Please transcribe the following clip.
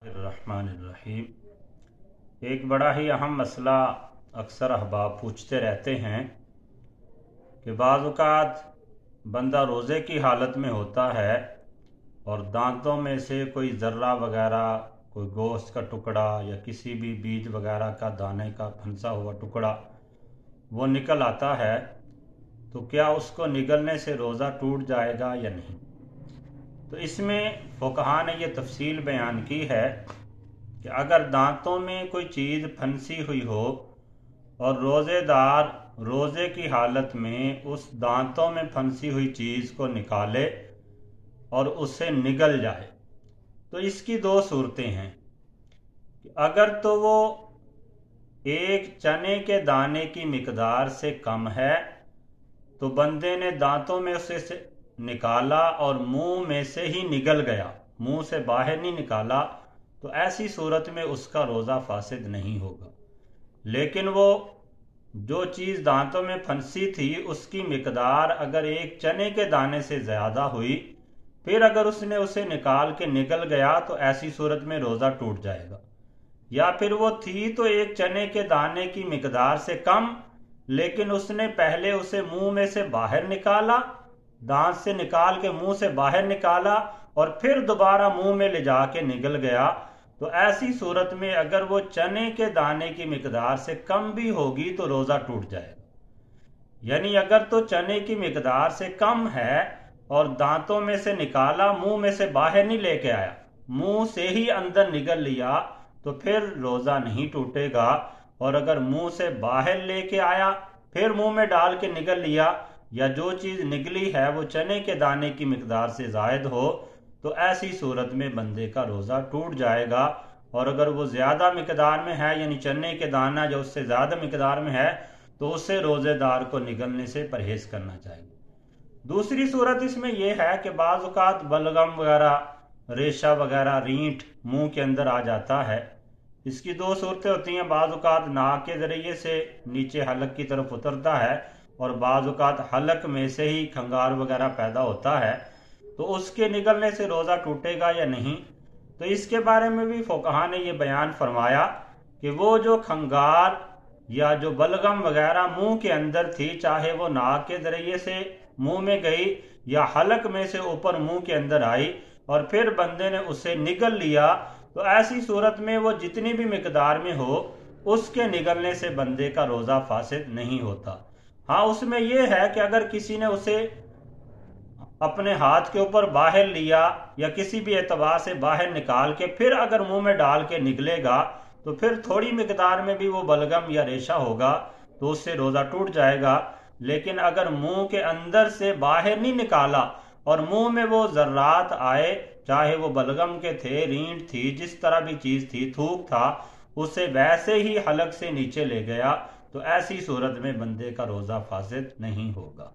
रहमानिर्रहीम। एक बड़ा ही अहम मसला अक्सर अहबाब पूछते रहते हैं कि बाज़ औक़ात बंदा रोज़े की हालत में होता है और दांतों में से कोई ज़र्रा वगैरह, कोई गोश्त का टुकड़ा या किसी भी बीज वगैरह का दाने का फंसा हुआ टुकड़ा वो निकल आता है, तो क्या उसको निगलने से रोज़ा टूट जाएगा या नहीं। तो इसमें फ़ुक़हा ने यह तफसील बयान की है कि अगर दांतों में कोई चीज़ फंसी हुई हो और रोज़ेदार रोज़े की हालत में उस दांतों में फंसी हुई चीज़ को निकाले और उससे निगल जाए, तो इसकी दो सूरतें हैं कि अगर तो वो एक चने के दाने की मिकदार से कम है तो बंदे ने दांतों में उसे निकाला और मुंह में से ही निगल गया, मुंह से बाहर नहीं निकाला, तो ऐसी सूरत में उसका रोज़ा फासिद नहीं होगा। लेकिन वो जो चीज़ दांतों में फंसी थी उसकी मिकदार अगर एक चने के दाने से ज़्यादा हुई, फिर अगर उसने उसे निकाल के निगल गया तो ऐसी सूरत में रोज़ा टूट जाएगा। या फिर वो थी तो एक चने के दाने की मिकदार से कम, लेकिन उसने पहले उसे मुंह में से बाहर निकाला, दांत से निकाल के मुंह से बाहर निकाला और फिर दोबारा मुंह में ले जाके निगल गया, तो ऐसी सूरत में अगर वो चने के दाने की मिकदार से कम भी होगी तो रोज़ा टूट जाएगा। यानी अगर तो चने की मिकदार से कम है और दांतों में से निकाला, मुंह में से बाहर नहीं लेके आया, मुंह से ही अंदर निगल लिया, तो फिर रोज़ा नहीं टूटेगा। और अगर मुंह से बाहर लेके आया फिर मुंह में डाल के निगल लिया, या जो चीज़ निगली है वो चने के दाने की मिकदार से ज़ायद हो, तो ऐसी सूरत में बंदे का रोज़ा टूट जाएगा। और अगर वो ज़्यादा मिकदार में है, यानी चने के दाना जो उससे ज़्यादा मिकदार में है, तो उससे रोज़ेदार को निगलने से परहेज़ करना चाहिए। दूसरी सूरत इसमें यह है कि बाज़ औक़ात बलगम वगैरह, रेशा वगैरह, रींठ मुंह के अंदर आ जाता है। इसकी दो सूरतें होती हैं, बाज़ औक़ात नाक के ज़रिए से नीचे हलक की तरफ उतरता है और बाज़ औक़ात हलक में से ही खंगार वगैरह पैदा होता है, तो उसके निगलने से रोज़ा टूटेगा या नहीं। तो इसके बारे में भी फ़ुक़हा ने ये बयान फरमाया कि वो जो खंगार या जो बलगम वगैरह मुंह के अंदर थी, चाहे वो नाक के ज़रिए से मुंह में गई या हलक में से ऊपर मुंह के अंदर आई और फिर बंदे ने उसे निगल लिया, तो ऐसी सूरत में वो जितनी भी मिकदार में हो उसके निगलने से बंदे का रोज़ा फासिद नहीं होता। हाँ, उसमें यह है कि अगर किसी ने उसे अपने हाथ के ऊपर बाहर लिया या किसी भी एतबार से बाहर निकाल के फिर अगर मुंह में डाल के निकलेगा, तो फिर थोड़ी मिकदार में भी वो बलगम या रेशा होगा तो उससे रोज़ा टूट जाएगा। लेकिन अगर मुंह के अंदर से बाहर नहीं निकाला और मुंह में वो ज़र्रात आए, चाहे वो बलगम के थे, रींठ थी, जिस तरह भी चीज़ थी, थूक था, उसे वैसे ही हलक से नीचे ले गया, तो ऐसी सूरत में बंदे का रोज़ा फासिद नहीं होगा।